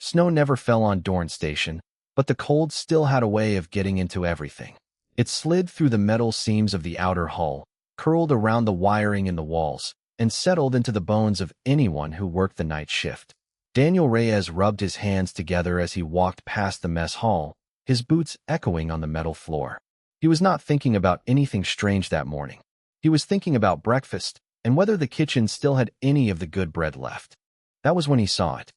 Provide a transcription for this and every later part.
Snow never fell on Dorn Station, but the cold still had a way of getting into everything. It slid through the metal seams of the outer hull, curled around the wiring in the walls, and settled into the bones of anyone who worked the night shift. Daniel Reyes rubbed his hands together as he walked past the mess hall, his boots echoing on the metal floor. He was not thinking about anything strange that morning. He was thinking about breakfast and whether the kitchen still had any of the good bread left. That was when he saw it.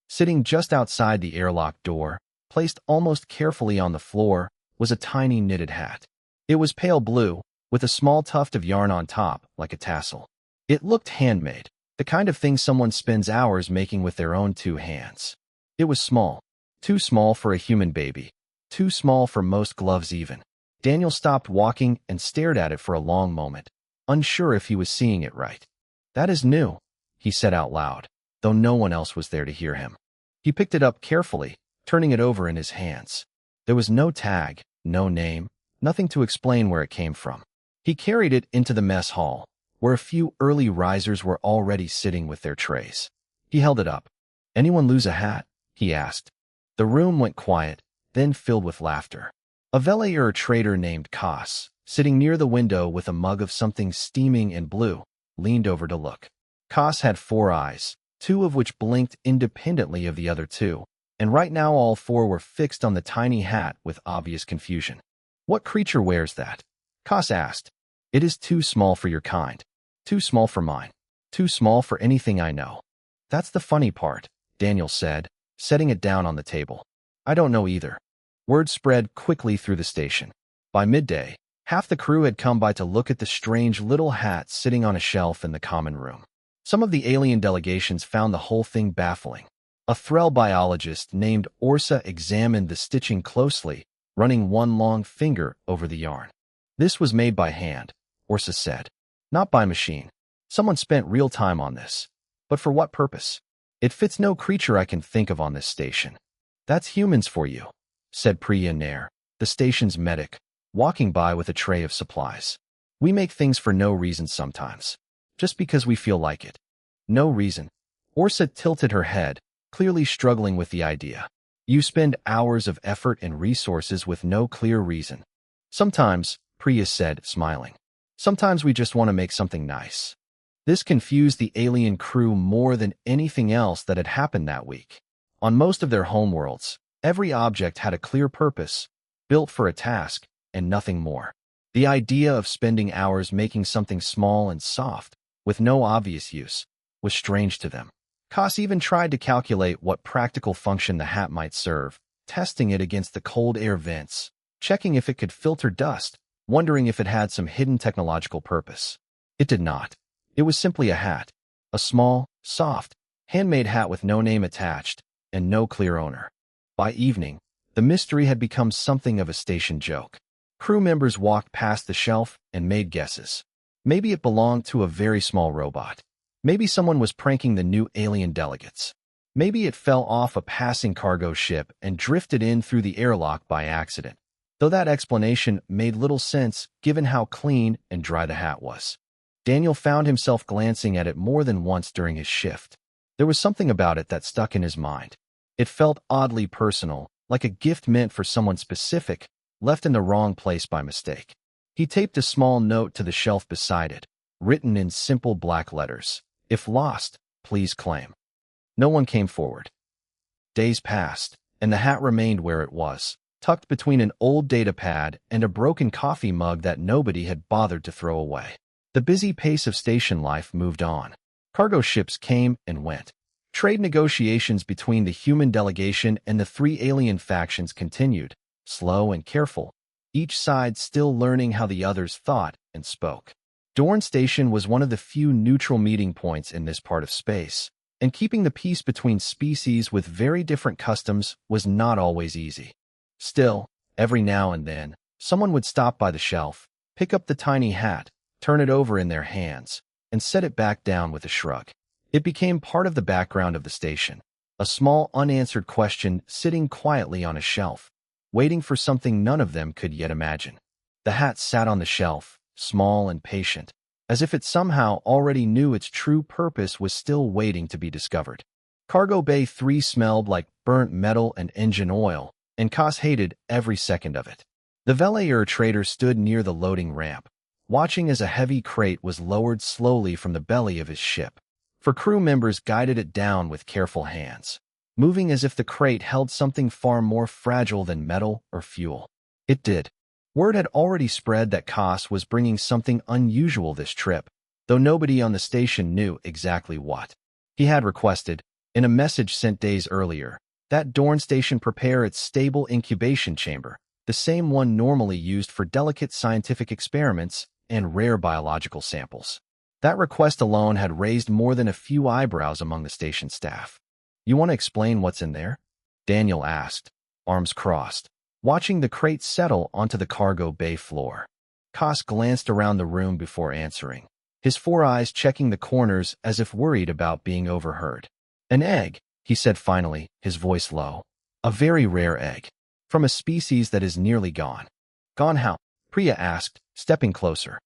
Sitting just outside the airlock door, placed almost carefully on the floor, was a tiny knitted hat. It was pale blue, with a small tuft of yarn on top, like a tassel. It looked handmade, the kind of thing someone spends hours making with their own 2 hands. It was small, too small for a human baby, too small for most gloves even. Daniel stopped walking and stared at it for a long moment, unsure if he was seeing it right. "That is new," he said out loud, though no one else was there to hear him. He picked it up carefully, turning it over in his hands. There was no tag, no name, nothing to explain where it came from. He carried it into the mess hall, where a few early risers were already sitting with their trays. He held it up. "Anyone lose a hat?" he asked. The room went quiet, then filled with laughter. A Velayer trader named Koss, sitting near the window with a mug of something steaming and blue, leaned over to look. Koss had 4 eyes, 2 of which blinked independently of the other 2, and right now all 4 were fixed on the tiny hat with obvious confusion. "What creature wears that?" Koss asked. "It is too small for your kind. Too small for mine. Too small for anything I know." "That's the funny part," Daniel said, setting it down on the table. "I don't know either." Word spread quickly through the station. By midday, half the crew had come by to look at the strange little hat sitting on a shelf in the common room. Some of the alien delegations found the whole thing baffling. A Threll biologist named Orsa examined the stitching closely, running one long finger over the yarn. "This was made by hand," Orsa said. "Not by machine. Someone spent real time on this. But for what purpose? It fits no creature I can think of on this station." "That's humans for you," said Priya Nair, the station's medic, walking by with a tray of supplies. "We make things for no reason sometimes. Just because we feel like it." "No reason." Orsa tilted her head, clearly struggling with the idea. "You spend hours of effort and resources with no clear reason." "Sometimes," Priya said, smiling. "Sometimes we just want to make something nice." This confused the alien crew more than anything else that had happened that week. On most of their homeworlds, every object had a clear purpose, built for a task, and nothing more. The idea of spending hours making something small and soft, with no obvious use, was strange to them. Koss even tried to calculate what practical function the hat might serve, testing it against the cold air vents, checking if it could filter dust, wondering if it had some hidden technological purpose. It did not. It was simply a hat. A small, soft, handmade hat with no name attached, and no clear owner. By evening, the mystery had become something of a station joke. Crew members walked past the shelf and made guesses. Maybe it belonged to a very small robot. Maybe someone was pranking the new alien delegates. Maybe it fell off a passing cargo ship and drifted in through the airlock by accident, though that explanation made little sense given how clean and dry the hat was. Daniel found himself glancing at it more than once during his shift. There was something about it that stuck in his mind. It felt oddly personal, like a gift meant for someone specific, left in the wrong place by mistake. He taped a small note to the shelf beside it, written in simple black letters. "If lost, please claim." No one came forward. Days passed, and the hat remained where it was, tucked between an old data pad and a broken coffee mug that nobody had bothered to throw away. The busy pace of station life moved on. Cargo ships came and went. Trade negotiations between the human delegation and the 3 alien factions continued, slow and careful, each side still learning how the others thought and spoke. Dorn Station was one of the few neutral meeting points in this part of space, and keeping the peace between species with very different customs was not always easy. Still, every now and then, someone would stop by the shelf, pick up the tiny hat, turn it over in their hands, and set it back down with a shrug. It became part of the background of the station, a small unanswered question sitting quietly on a shelf, waiting for something none of them could yet imagine. The hat sat on the shelf, small and patient, as if it somehow already knew its true purpose was still waiting to be discovered. Cargo Bay 3 smelled like burnt metal and engine oil, and Koss hated every second of it. The Velair trader stood near the loading ramp, watching as a heavy crate was lowered slowly from the belly of his ship. For crew members guided it down with careful hands, moving as if the crate held something far more fragile than metal or fuel. It did. Word had already spread that Koss was bringing something unusual this trip, though nobody on the station knew exactly what. He had requested, in a message sent days earlier, that Dorn Station prepare its stable incubation chamber, the same one normally used for delicate scientific experiments and rare biological samples. That request alone had raised more than a few eyebrows among the station staff. "You want to explain what's in there?" Daniel asked, arms crossed, watching the crate settle onto the cargo bay floor. Koss glanced around the room before answering, his four eyes checking the corners as if worried about being overheard. "An egg," he said finally, his voice low. "A very rare egg. From a species that is nearly gone." "Gone how?" Priya asked, stepping closer.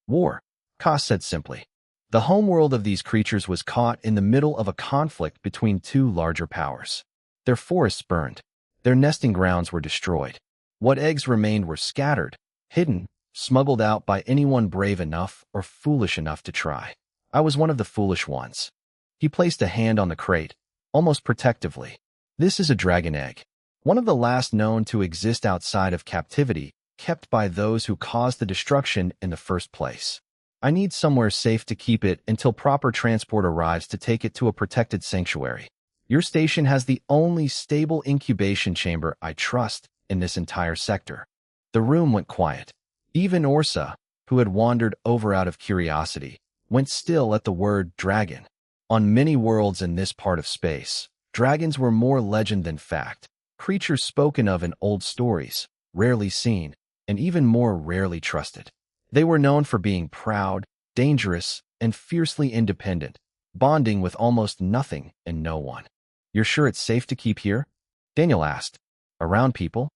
"War," Koss said simply. The homeworld of these creatures was caught in the middle of a conflict between two larger powers. Their forests burned. Their nesting grounds were destroyed. What eggs remained were scattered, hidden, smuggled out by anyone brave enough or foolish enough to try. I was one of the foolish ones. He placed a hand on the crate, almost protectively. "This is a dragon egg. One of the last known to exist outside of captivity, kept by those who caused the destruction in the first place. I need somewhere safe to keep it until proper transport arrives to take it to a protected sanctuary. Your station has the only stable incubation chamber I trust in this entire sector." The room went quiet. Even Orsa, who had wandered over out of curiosity, went still at the word dragon. On many worlds in this part of space, dragons were more legend than fact, creatures spoken of in old stories, rarely seen, and even more rarely trusted. They were known for being proud, dangerous, and fiercely independent, bonding with almost nothing and no one. "You're sure it's safe to keep here?" Daniel asked. "Around people?"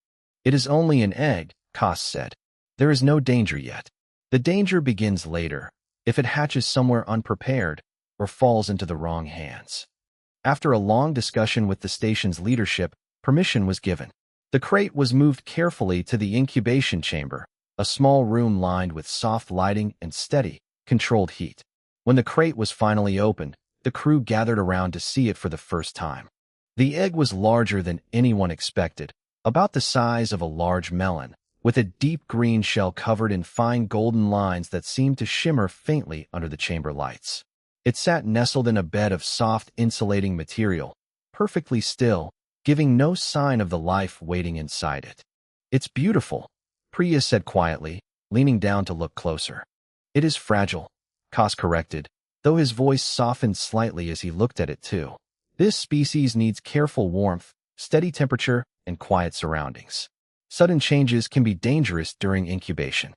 "It is only an egg," Koss said. "There is no danger yet. The danger begins later, if it hatches somewhere unprepared or falls into the wrong hands." After a long discussion with the station's leadership, permission was given. The crate was moved carefully to the incubation chamber, a small room lined with soft lighting and steady, controlled heat. When the crate was finally opened, the crew gathered around to see it for the first time. The egg was larger than anyone expected, about the size of a large melon, with a deep green shell covered in fine golden lines that seemed to shimmer faintly under the chamber lights. It sat nestled in a bed of soft, insulating material, perfectly still, giving no sign of the life waiting inside it. "It's beautiful," Priya said quietly, leaning down to look closer. "It is fragile," Koss corrected, though his voice softened slightly as he looked at it too. "This species needs careful warmth, steady temperature, and quiet surroundings. Sudden changes can be dangerous during incubation."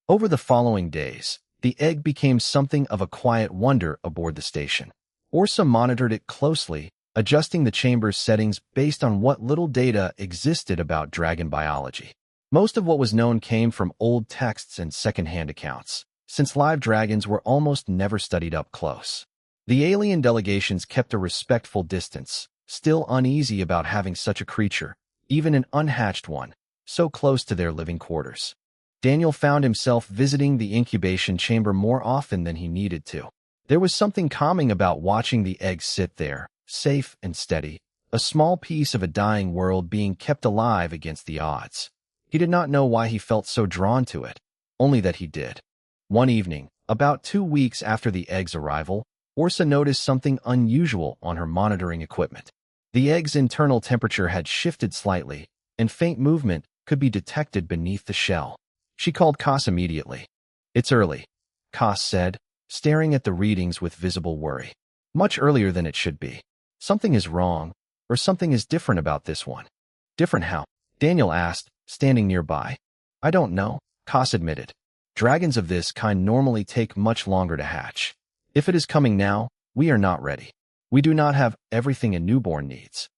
Over the following days, the egg became something of a quiet wonder aboard the station. Orsa monitored it closely, adjusting the chamber's settings based on what little data existed about dragon biology. Most of what was known came from old texts and second-hand accounts, since live dragons were almost never studied up close. The alien delegations kept a respectful distance, still uneasy about having such a creature, even an unhatched one, so close to their living quarters. Daniel found himself visiting the incubation chamber more often than he needed to. There was something calming about watching the eggs sit there, safe and steady, a small piece of a dying world being kept alive against the odds. He did not know why he felt so drawn to it, only that he did. One evening, about 2 weeks after the egg's arrival, Orsa noticed something unusual on her monitoring equipment. The egg's internal temperature had shifted slightly, and faint movement could be detected beneath the shell. She called Koss immediately. "It's early," Koss said, staring at the readings with visible worry. "Much earlier than it should be. Something is wrong, or something is different about this one." "Different how?" Daniel asked, standing nearby. "I don't know," Koss admitted. "Dragons of this kind normally take much longer to hatch. If it is coming now, we are not ready. We do not have everything a newborn needs."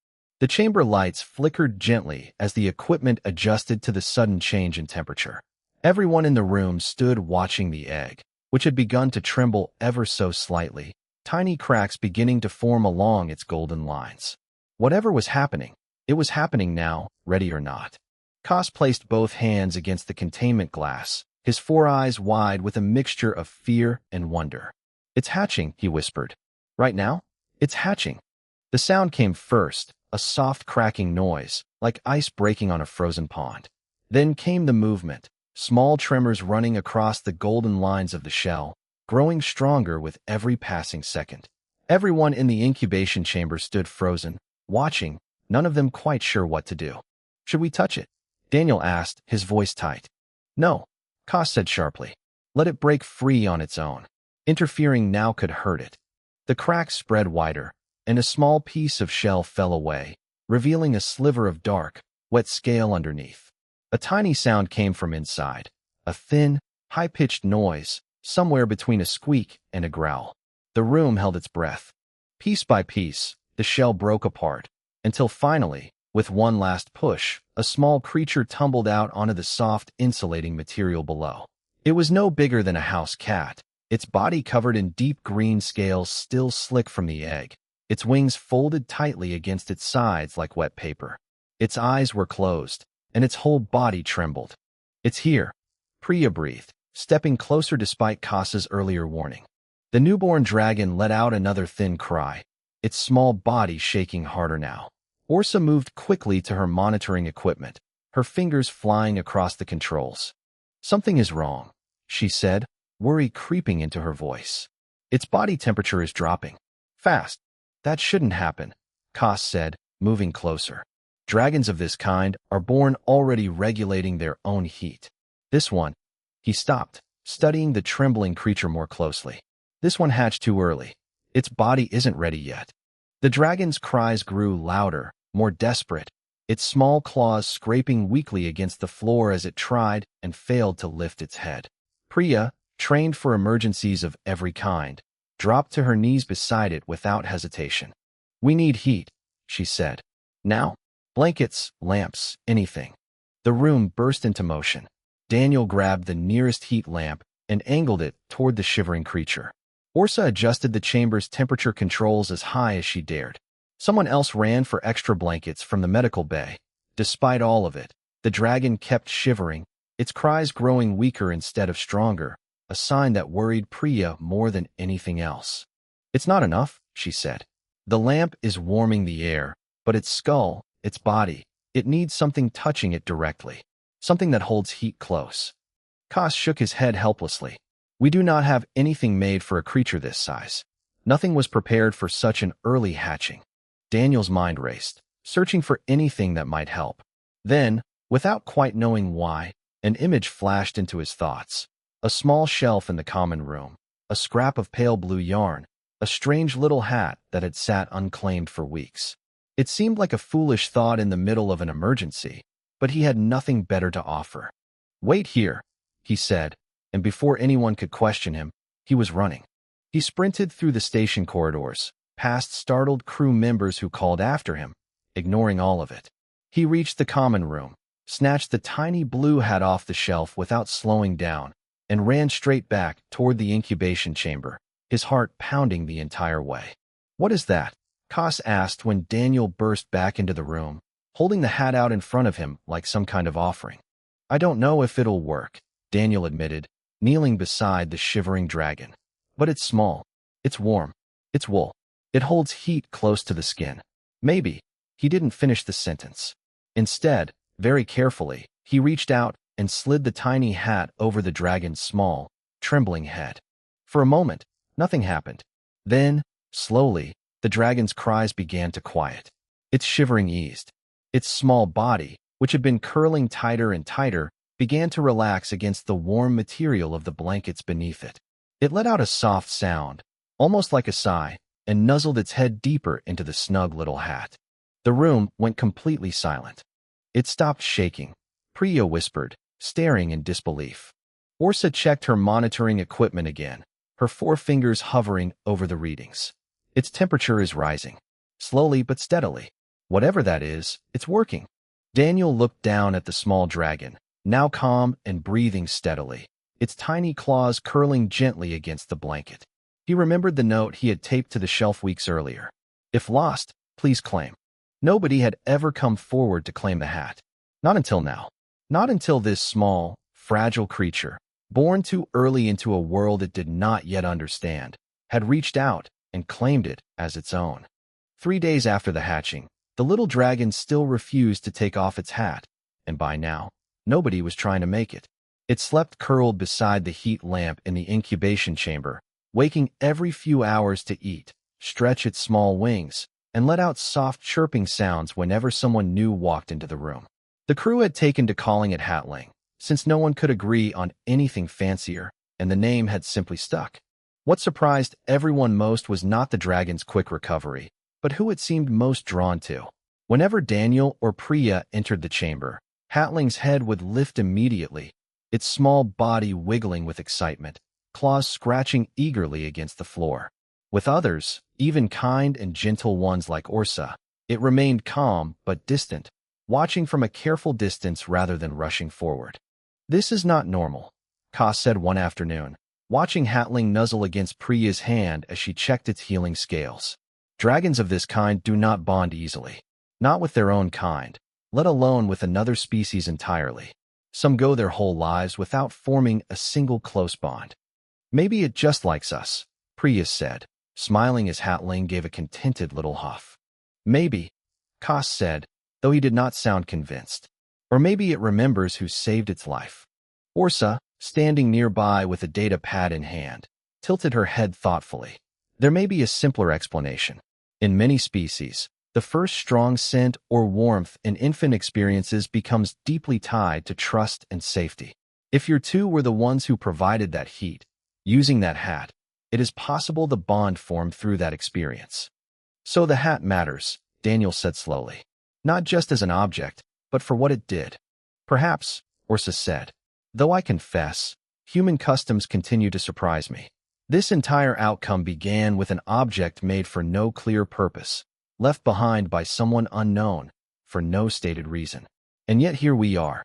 The chamber lights flickered gently as the equipment adjusted to the sudden change in temperature. Everyone in the room stood watching the egg, which had begun to tremble ever so slightly, tiny cracks beginning to form along its golden lines. Whatever was happening, it was happening now, ready or not. Kos placed both hands against the containment glass, his 4 eyes wide with a mixture of fear and wonder. "It's hatching," he whispered. "Right now? It's hatching." The sound came first, a soft cracking noise, like ice breaking on a frozen pond. Then came the movement, small tremors running across the golden lines of the shell, growing stronger with every passing second. Everyone in the incubation chamber stood frozen, watching, none of them quite sure what to do. "Should we touch it?" Daniel asked, his voice tight. "No," Kos said sharply. "Let it break free on its own. Interfering now could hurt it." The cracks spread wider, and a small piece of shell fell away, revealing a sliver of dark, wet scale underneath. A tiny sound came from inside, a thin, high-pitched noise, somewhere between a squeak and a growl. The room held its breath. Piece by piece, the shell broke apart, until finally, with one last push, a small creature tumbled out onto the soft, insulating material below. It was no bigger than a house cat, its body covered in deep green scales still slick from the egg, its wings folded tightly against its sides like wet paper. Its eyes were closed, and its whole body trembled. "It's here," Priya breathed, stepping closer despite Kos's earlier warning. The newborn dragon let out another thin cry, its small body shaking harder now. Orsa moved quickly to her monitoring equipment, her fingers flying across the controls. "Something is wrong," she said, worry creeping into her voice. "Its body temperature is dropping. Fast." "That shouldn't happen," Kos said, moving closer. "Dragons of this kind are born already regulating their own heat. This one—" He stopped, studying the trembling creature more closely. "This one hatched too early. Its body isn't ready yet." The dragon's cries grew louder, more desperate, its small claws scraping weakly against the floor as it tried and failed to lift its head. Priya, trained for emergencies of every kind, dropped to her knees beside it without hesitation. "We need heat," she said. "Now? Blankets, lamps, anything." The room burst into motion. Daniel grabbed the nearest heat lamp and angled it toward the shivering creature. Orsa adjusted the chamber's temperature controls as high as she dared. Someone else ran for extra blankets from the medical bay. Despite all of it, the dragon kept shivering, its cries growing weaker instead of stronger, a sign that worried Priya more than anything else. "It's not enough," she said. "The lamp is warming the air, but its skull, its body, it needs something touching it directly, something that holds heat close." Kos shook his head helplessly. "We do not have anything made for a creature this size. Nothing was prepared for such an early hatching." Daniel's mind raced, searching for anything that might help. Then, without quite knowing why, an image flashed into his thoughts. A small shelf in the common room, a scrap of pale blue yarn, a strange little hat that had sat unclaimed for weeks. It seemed like a foolish thought in the middle of an emergency, but he had nothing better to offer. "Wait here," he said, and before anyone could question him, he was running. He sprinted through the station corridors, past startled crew members who called after him, ignoring all of it. He reached the common room, snatched the tiny blue hat off the shelf without slowing down, and ran straight back toward the incubation chamber, his heart pounding the entire way. "What is that?" Kos asked when Daniel burst back into the room, holding the hat out in front of him like some kind of offering. "I don't know if it'll work," Daniel admitted, kneeling beside the shivering dragon. "But it's small. It's warm. It's wool. It holds heat close to the skin. Maybe." He didn't finish the sentence. Instead, very carefully, he reached out and slid the tiny hat over the dragon's small, trembling head. For a moment, nothing happened. Then, slowly, the dragon's cries began to quiet. Its shivering eased. Its small body, which had been curling tighter and tighter, began to relax against the warm material of the blankets beneath it. It let out a soft sound, almost like a sigh, and nuzzled its head deeper into the snug little hat. The room went completely silent. "It stopped shaking," Priya whispered, staring in disbelief. Orsa checked her monitoring equipment again, her 4 fingers hovering over the readings. "Its temperature is rising. Slowly but steadily. Whatever that is, it's working." Daniel looked down at the small dragon, now calm and breathing steadily, its tiny claws curling gently against the blanket. He remembered the note he had taped to the shelf weeks earlier. If lost, please claim. Nobody had ever come forward to claim the hat. Not until now. Not until this small, fragile creature, born too early into a world it did not yet understand, had reached out and claimed it as its own. 3 days after the hatching, the little dragon still refused to take off its hat, and by now, nobody was trying to make it. It slept curled beside the heat lamp in the incubation chamber, waking every few hours to eat, stretch its small wings, and let out soft chirping sounds whenever someone new walked into the room. The crew had taken to calling it Hatling, since no one could agree on anything fancier, and the name had simply stuck. What surprised everyone most was not the dragon's quick recovery, but who it seemed most drawn to. Whenever Daniel or Priya entered the chamber, Hatling's head would lift immediately, its small body wiggling with excitement, claws scratching eagerly against the floor. With others, even kind and gentle ones like Orsa, it remained calm but distant, watching from a careful distance rather than rushing forward. "This is not normal," Ka said one afternoon, watching Hatling nuzzle against Priya's hand as she checked its healing scales. "Dragons of this kind do not bond easily. Not with their own kind, let alone with another species entirely. Some go their whole lives without forming a single close bond." "Maybe it just likes us," Priya said, smiling as Hatling gave a contented little huff. "Maybe," Ka said, though he did not sound convinced. "Or maybe it remembers who saved its life." Orsa, standing nearby with a data pad in hand, tilted her head thoughtfully. "There may be a simpler explanation. In many species, the first strong scent or warmth in infant experiences becomes deeply tied to trust and safety. If your two were the ones who provided that heat, using that hat, it is possible the bond formed through that experience." "So the hat matters," Daniel said slowly. "Not just as an object, but for what it did." "Perhaps," Orsa said. "Though I confess, human customs continue to surprise me. This entire outcome began with an object made for no clear purpose, left behind by someone unknown, for no stated reason. And yet here we are."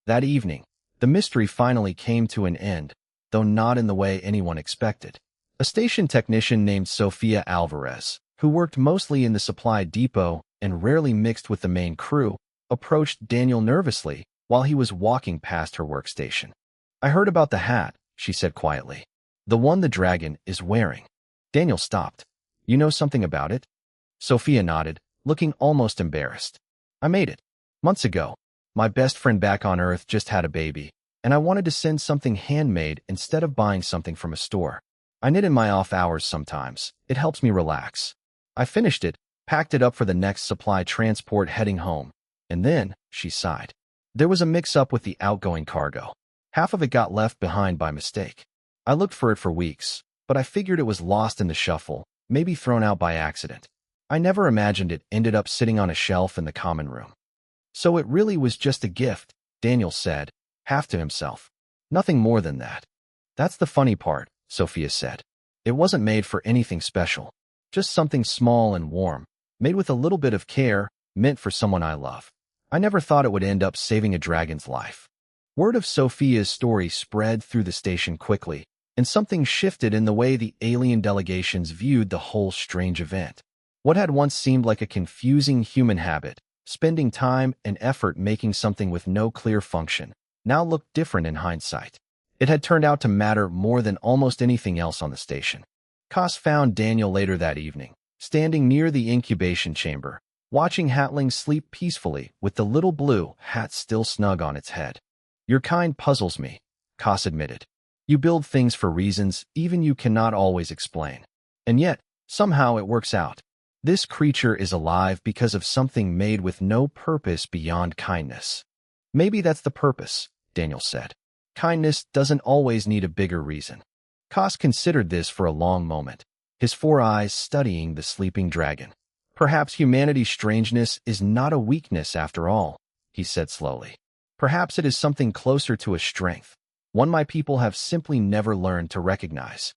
That evening, the mystery finally came to an end, though not in the way anyone expected. A station technician named Sofia Alvarez, who worked mostly in the supply depot and rarely mixed with the main crew, approached Daniel nervously while he was walking past her workstation. "I heard about the hat," she said quietly. "The one the dragon is wearing." Daniel stopped. "You know something about it?" Sophia nodded, looking almost embarrassed. "I made it. Months ago. My best friend back on Earth just had a baby, and I wanted to send something handmade instead of buying something from a store. I knit in my off hours sometimes. It helps me relax. I finished it, packed it up for the next supply transport heading home, and then," she sighed, "there was a mix-up with the outgoing cargo. Half of it got left behind by mistake. I looked for it for weeks, but I figured it was lost in the shuffle, maybe thrown out by accident. I never imagined it ended up sitting on a shelf in the common room." "So it really was just a gift," Daniel said, half to himself. "Nothing more than that." "That's the funny part," Sophia said. "It wasn't made for anything special. Just something small and warm, made with a little bit of care, meant for someone I love. I never thought it would end up saving a dragon's life." Word of Sophia's story spread through the station quickly, and something shifted in the way the alien delegations viewed the whole strange event. What had once seemed like a confusing human habit, spending time and effort making something with no clear function, now looked different in hindsight. It had turned out to matter more than almost anything else on the station. Koss found Daniel later that evening, standing near the incubation chamber, watching Hatling sleep peacefully with the little blue hat still snug on its head. "Your kind puzzles me," Koss admitted. "You build things for reasons even you cannot always explain. And yet, somehow it works out. This creature is alive because of something made with no purpose beyond kindness." "Maybe that's the purpose," Daniel said. "Kindness doesn't always need a bigger reason." Koss considered this for a long moment, his 4 eyes studying the sleeping dragon. "Perhaps humanity's strangeness is not a weakness after all," he said slowly. "Perhaps it is something closer to a strength, one my people have simply never learned to recognize."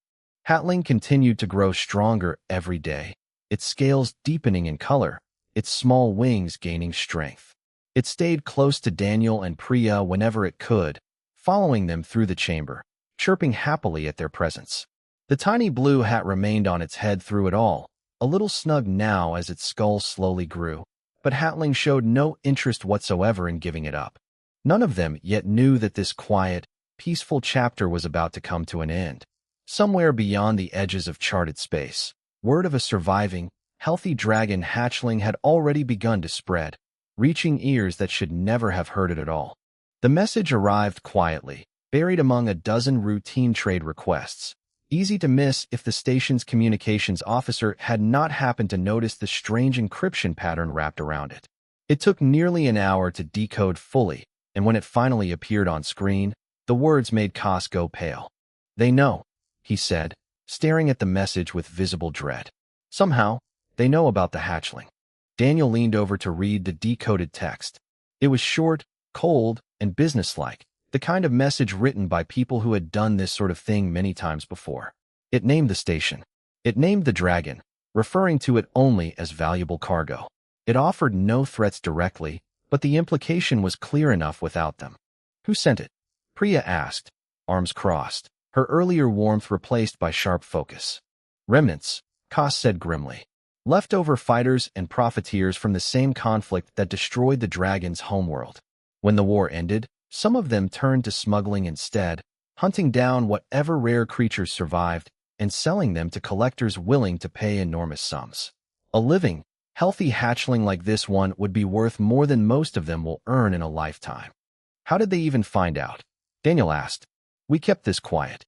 Hatling continued to grow stronger every day, its scales deepening in color, its small wings gaining strength. It stayed close to Daniel and Priya whenever it could, following them through the chamber, chirping happily at their presence. The tiny blue hat remained on its head through it all, a little snug now as its skull slowly grew, but Hatling showed no interest whatsoever in giving it up. None of them yet knew that this quiet, peaceful chapter was about to come to an end. Somewhere beyond the edges of charted space, word of a surviving, healthy dragon hatchling had already begun to spread, reaching ears that should never have heard it at all. The message arrived quietly, buried among a dozen routine trade requests, easy to miss if the station's communications officer had not happened to notice the strange encryption pattern wrapped around it. It took nearly an hour to decode fully, and when it finally appeared on screen, the words made Koss go pale. "They know," he said, staring at the message with visible dread. "Somehow, they know about the hatchling." Daniel leaned over to read the decoded text. It was short, cold, and businesslike, the kind of message written by people who had done this sort of thing many times before. It named the station. It named the dragon, referring to it only as valuable cargo. It offered no threats directly, but the implication was clear enough without them. "Who sent it?" Priya asked, arms crossed, her earlier warmth replaced by sharp focus. "Remnants," Koss said grimly. "Leftover fighters and profiteers from the same conflict that destroyed the dragon's homeworld. When the war ended, some of them turned to smuggling instead, hunting down whatever rare creatures survived and selling them to collectors willing to pay enormous sums. A living, healthy hatchling like this one would be worth more than most of them will earn in a lifetime." "How did they even find out?" Daniel asked. "We kept this quiet."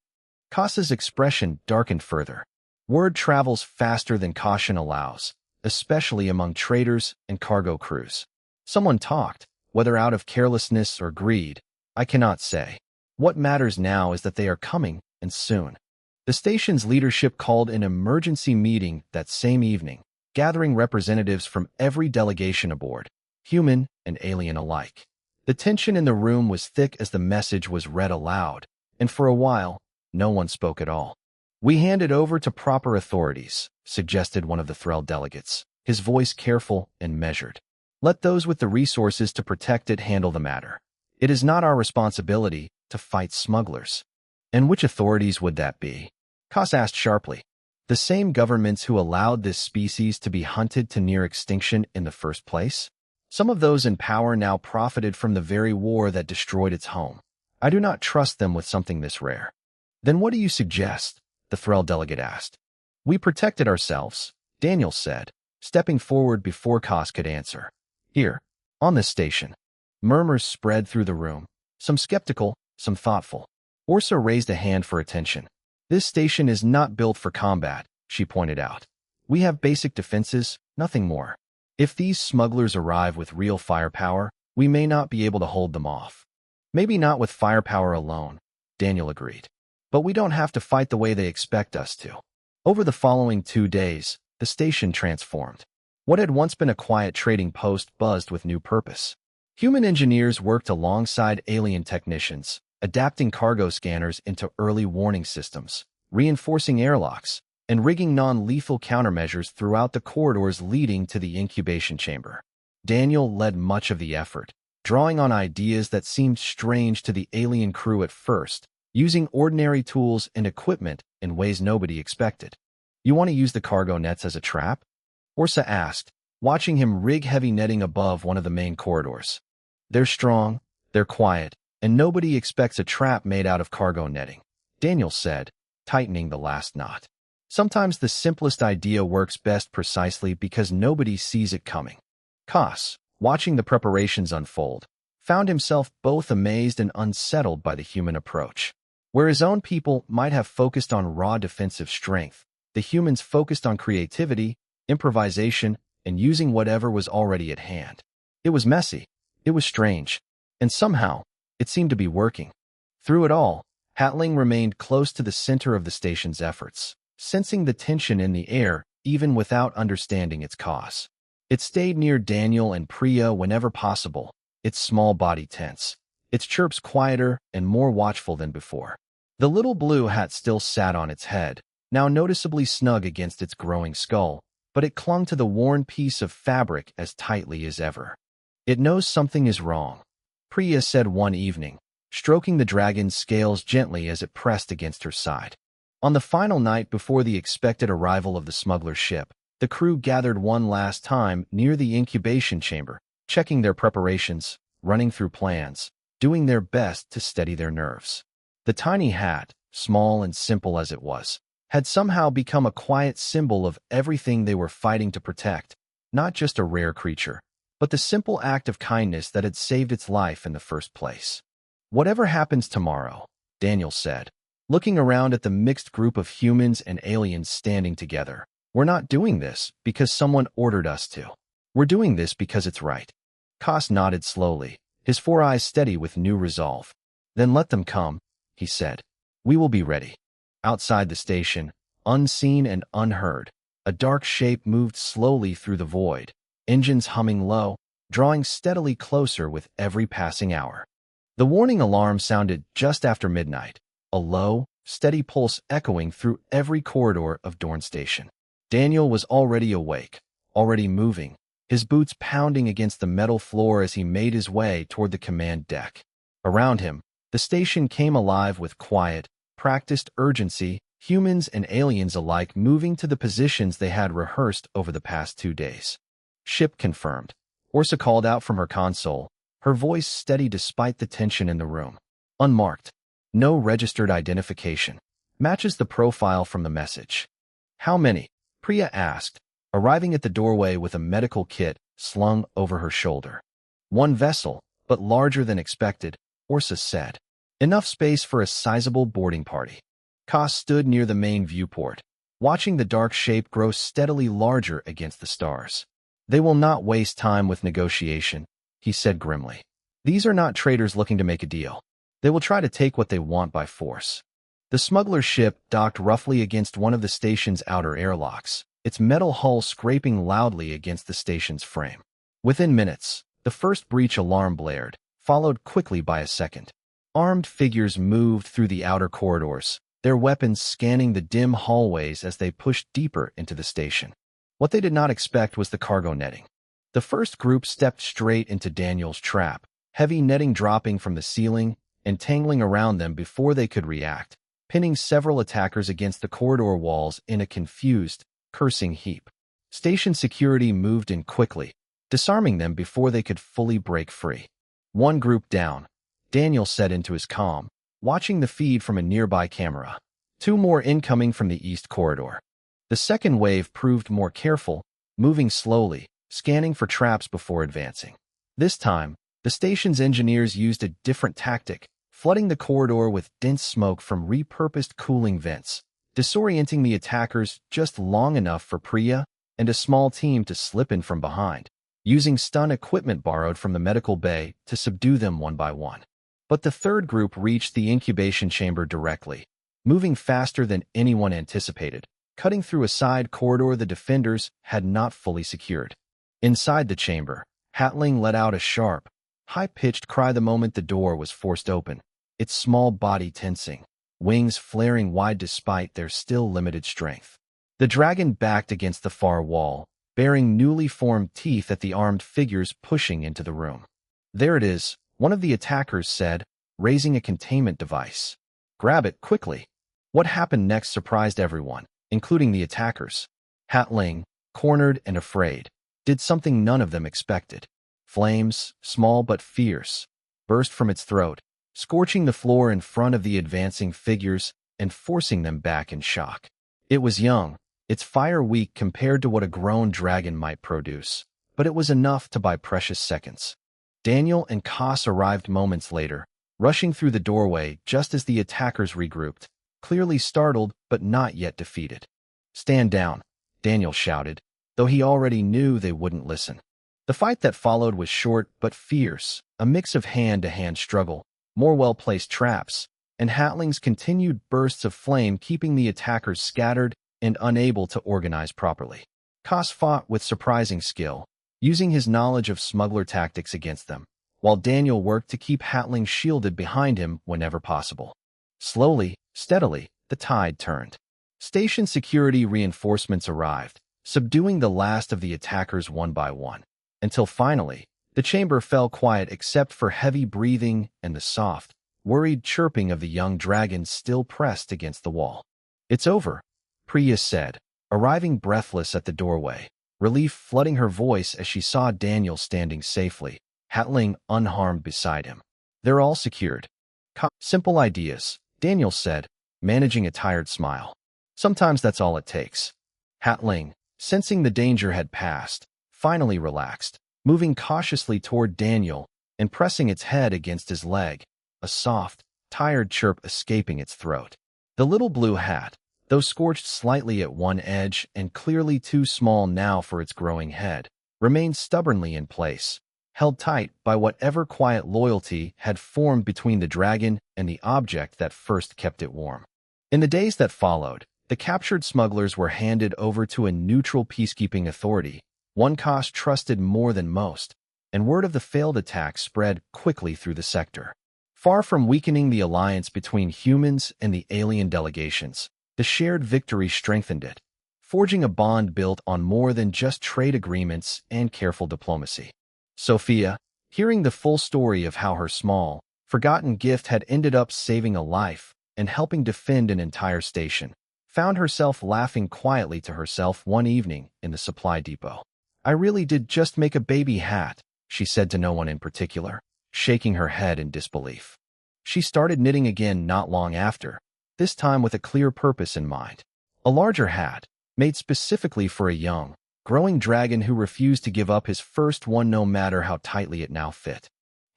Koss's expression darkened further. "Word travels faster than caution allows, especially among traders and cargo crews. Someone talked, whether out of carelessness or greed, I cannot say. What matters now is that they are coming, and soon." The station's leadership called an emergency meeting that same evening, gathering representatives from every delegation aboard, human and alien alike. The tension in the room was thick as the message was read aloud, and for a while, no one spoke at all. "We hand it over to proper authorities," suggested one of the Thrall delegates, his voice careful and measured. "Let those with the resources to protect it handle the matter. It is not our responsibility to fight smugglers." "And which authorities would that be?" Koss asked sharply. "The same governments who allowed this species to be hunted to near extinction in the first place? Some of those in power now profited from the very war that destroyed its home. I do not trust them with something this rare." "Then what do you suggest?" the Thrall delegate asked. "We protected ourselves," Daniel said, stepping forward before Koss could answer. "Here, on this station." Murmurs spread through the room, some skeptical, some thoughtful. Orsa raised a hand for attention. "This station is not built for combat," she pointed out. "We have basic defenses, nothing more. If these smugglers arrive with real firepower, we may not be able to hold them off." "Maybe not with firepower alone," Daniel agreed. "But we don't have to fight the way they expect us to." Over the following 2 days, the station transformed. What had once been a quiet trading post buzzed with new purpose. Human engineers worked alongside alien technicians, adapting cargo scanners into early warning systems, reinforcing airlocks, and rigging non-lethal countermeasures throughout the corridors leading to the incubation chamber. Daniel led much of the effort, drawing on ideas that seemed strange to the alien crew at first, using ordinary tools and equipment in ways nobody expected. "You want to use the cargo nets as a trap?" Orsa asked, watching him rig heavy netting above one of the main corridors. "They're strong, they're quiet, and nobody expects a trap made out of cargo netting," Daniel said, tightening the last knot. "Sometimes the simplest idea works best precisely because nobody sees it coming." Koss, watching the preparations unfold, found himself both amazed and unsettled by the human approach. Where his own people might have focused on raw defensive strength, the humans focused on creativity, improvisation, and using whatever was already at hand. It was messy, it was strange, and somehow, it seemed to be working. Through it all, Hatling remained close to the center of the station's efforts, sensing the tension in the air even without understanding its cause. It stayed near Daniel and Priya whenever possible, its small body tense, its chirps quieter and more watchful than before. The little blue hat still sat on its head, now noticeably snug against its growing skull, but it clung to the worn piece of fabric as tightly as ever. "It knows something is wrong," Priya said one evening, stroking the dragon's scales gently as it pressed against her side. On the final night before the expected arrival of the smuggler's ship, the crew gathered one last time near the incubation chamber, checking their preparations, running through plans, doing their best to steady their nerves. The tiny hat, small and simple as it was, had somehow become a quiet symbol of everything they were fighting to protect, not just a rare creature, but the simple act of kindness that had saved its life in the first place. "Whatever happens tomorrow," Daniel said, looking around at the mixed group of humans and aliens standing together, "we're not doing this because someone ordered us to. We're doing this because it's right." Koss nodded slowly, his four eyes steady with new resolve. "Then let them come," he said. "We will be ready." Outside the station, unseen and unheard, a dark shape moved slowly through the void, engines humming low, drawing steadily closer with every passing hour. The warning alarm sounded just after midnight, a low, steady pulse echoing through every corridor of Dorn Station. Daniel was already awake, already moving, his boots pounding against the metal floor as he made his way toward the command deck. Around him, the station came alive with quiet, practiced urgency, humans and aliens alike moving to the positions they had rehearsed over the past 2 days. "Ship confirmed," Orsa called out from her console, her voice steady despite the tension in the room. "Unmarked. No registered identification. Matches the profile from the message." "How many?" Priya asked, arriving at the doorway with a medical kit slung over her shoulder. "One vessel, but larger than expected," Orsa said. "Enough space for a sizable boarding party." Koss stood near the main viewport, watching the dark shape grow steadily larger against the stars. "They will not waste time with negotiation," he said grimly. "These are not traders looking to make a deal. They will try to take what they want by force." The smuggler's ship docked roughly against one of the station's outer airlocks, its metal hull scraping loudly against the station's frame. Within minutes, the first breach alarm blared, followed quickly by a second. Armed figures moved through the outer corridors, their weapons scanning the dim hallways as they pushed deeper into the station. What they did not expect was the cargo netting. The first group stepped straight into Daniel's trap, heavy netting dropping from the ceiling, entangling around them before they could react, pinning several attackers against the corridor walls in a confused, cursing heap. Station security moved in quickly, disarming them before they could fully break free. "One group down," Daniel said into his comm, watching the feed from a nearby camera. "2 more incoming from the east corridor." The second wave proved more careful, moving slowly, scanning for traps before advancing. This time, the station's engineers used a different tactic, flooding the corridor with dense smoke from repurposed cooling vents, disorienting the attackers just long enough for Priya and a small team to slip in from behind, using stun equipment borrowed from the medical bay to subdue them one by one. But the third group reached the incubation chamber directly, moving faster than anyone anticipated, cutting through a side corridor the defenders had not fully secured. Inside the chamber, Hatling let out a sharp, high-pitched cry the moment the door was forced open, its small body tensing, wings flaring wide despite their still limited strength. The dragon backed against the far wall, baring newly formed teeth at the armed figures pushing into the room. "There it is," one of the attackers said, raising a containment device. "Grab it quickly." What happened next surprised everyone, including the attackers. Hatling, cornered and afraid, did something none of them expected. Flames, small but fierce, burst from its throat, scorching the floor in front of the advancing figures and forcing them back in shock. It was young, its fire weak compared to what a grown dragon might produce, but it was enough to buy precious seconds. Daniel and Koss arrived moments later, rushing through the doorway just as the attackers regrouped, clearly startled but not yet defeated. "Stand down," Daniel shouted, though he already knew they wouldn't listen. The fight that followed was short but fierce, a mix of hand-to-hand struggle, more well-placed traps, and Hatling's continued bursts of flame keeping the attackers scattered and unable to organize properly. Koss fought with surprising skill, using his knowledge of smuggler tactics against them, while Daniel worked to keep Hatling shielded behind him whenever possible. Slowly, steadily, the tide turned. Station security reinforcements arrived, subduing the last of the attackers one by one, until finally, the chamber fell quiet except for heavy breathing and the soft, worried chirping of the young dragon still pressed against the wall. It's over, Priya said, arriving breathless at the doorway, relief flooding her voice as she saw Daniel standing safely, Hatling unharmed beside him. They're all secured. Simple ideas, Daniel said, managing a tired smile. Sometimes that's all it takes. Hatling, sensing the danger had passed, finally relaxed, moving cautiously toward Daniel and pressing its head against his leg, a soft, tired chirp escaping its throat. The little blue hat, though scorched slightly at one edge and clearly too small now for its growing head, remained stubbornly in place, held tight by whatever quiet loyalty had formed between the dragon and the object that first kept it warm. In the days that followed, the captured smugglers were handed over to a neutral peacekeeping authority, one Kosh trusted more than most, and word of the failed attack spread quickly through the sector. Far from weakening the alliance between humans and the alien delegations, the shared victory strengthened it, forging a bond built on more than just trade agreements and careful diplomacy. Sophia, hearing the full story of how her small, forgotten gift had ended up saving a life and helping defend an entire station, found herself laughing quietly to herself one evening in the supply depot. I really did just make a baby hat, she said to no one in particular, shaking her head in disbelief. She started knitting again not long after, this time with a clear purpose in mind. A larger hat, made specifically for a young, growing dragon who refused to give up his first one no matter how tightly it now fit.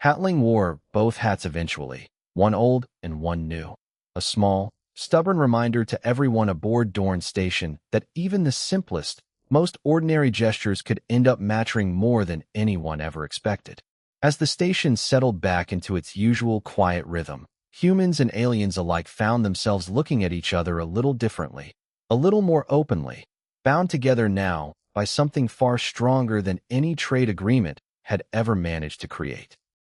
Hatling wore both hats eventually, one old and one new. A small, stubborn reminder to everyone aboard Dorn Station that even the simplest, most ordinary gestures could end up mattering more than anyone ever expected. As the station settled back into its usual quiet rhythm, humans and aliens alike found themselves looking at each other a little differently, a little more openly, bound together now by something far stronger than any trade agreement had ever managed to create.